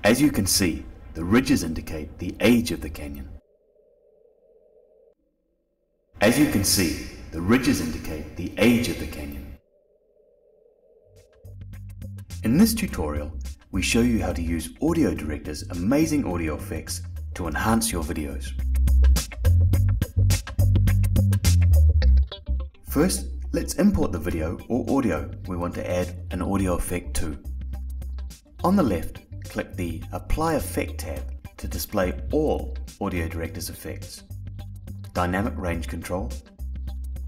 As you can see, the ridges indicate the age of the canyon. As you can see, the ridges indicate the age of the canyon. In this tutorial, we show you how to use AudioDirector's amazing audio effects to enhance your videos. First, let's import the video or audio we want to add an audio effect to. On the left, click the Apply Effect tab to display all AudioDirector's effects: Dynamic Range Control,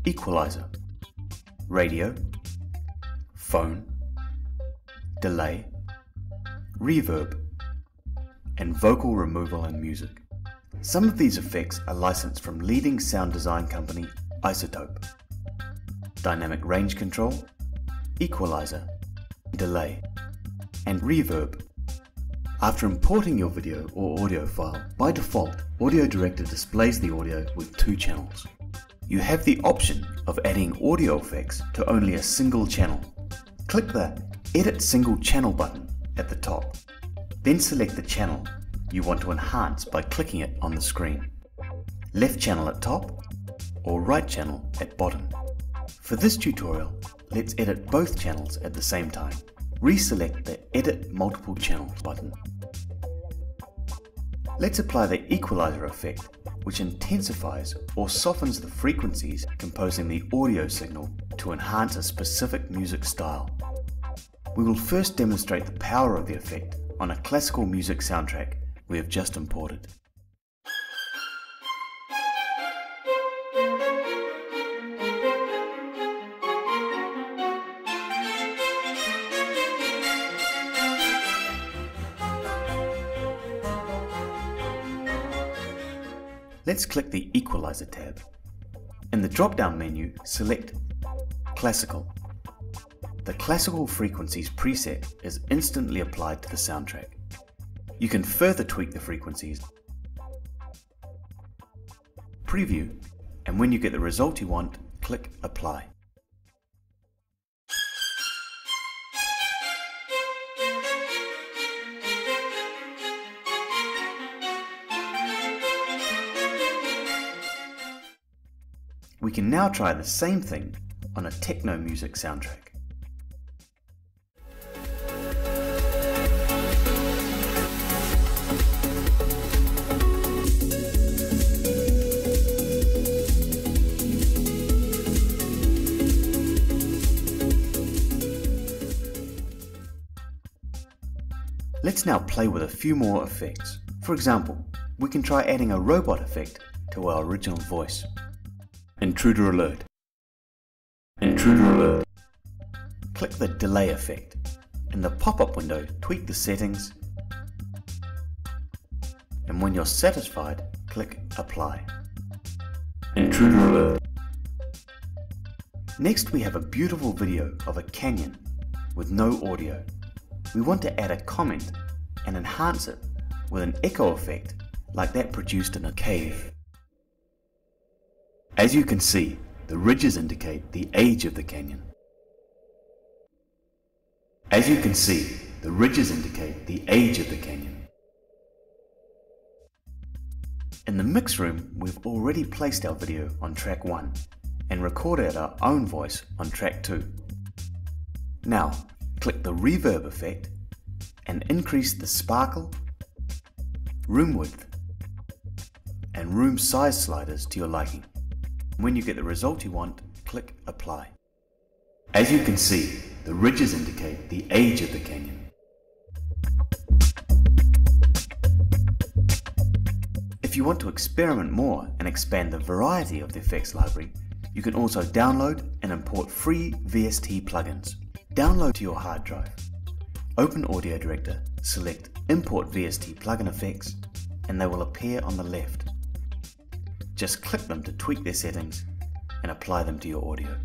Equalizer, Radio, Phone, Delay, Reverb, and Vocal Removal and Music. Some of these effects are licensed from leading sound design company Isotope. Dynamic Range Control, Equalizer, Delay, and Reverb. After importing your video or audio file, by default, AudioDirector displays the audio with two channels. You have the option of adding audio effects to only a single channel. Click the Edit Single Channel button at the top. Then select the channel you want to enhance by clicking it on the screen. Left channel at top or right channel at bottom. For this tutorial, let's edit both channels at the same time. Reselect the Edit Multiple Channels button. Let's apply the equalizer effect, which intensifies or softens the frequencies composing the audio signal to enhance a specific music style. We will first demonstrate the power of the effect on a classical music soundtrack we have just imported. Let's click the Equalizer tab. In the drop-down menu, select Classical. The Classical Frequencies preset is instantly applied to the soundtrack. You can further tweak the frequencies. Preview, and when you get the result you want, click Apply. We can now try the same thing on a techno music soundtrack. Let's now play with a few more effects. For example, we can try adding a robot effect to our original voice. Intruder alert. Intruder alert. Click the delay effect. In the pop-up window, tweak the settings, and when you're satisfied, click Apply. Intruder alert. Next, we have a beautiful video of a canyon with no audio. We want to add a comment and enhance it with an echo effect like that produced in a cave. As you can see, the ridges indicate the age of the canyon. As you can see, the ridges indicate the age of the canyon. In the mix room, we've already placed our video on track 1 and recorded our own voice on track 2. Now, click the reverb effect and increase the sparkle, room width, and room size sliders to your liking. When you get the result you want, click Apply. As you can see, the ridges indicate the age of the canyon. If you want to experiment more and expand the variety of the effects library, you can also download and import free VST plugins. Download to your hard drive. Open AudioDirector, select Import VST plugin effects, and they will appear on the left. Just click them to tweak their settings and apply them to your audio.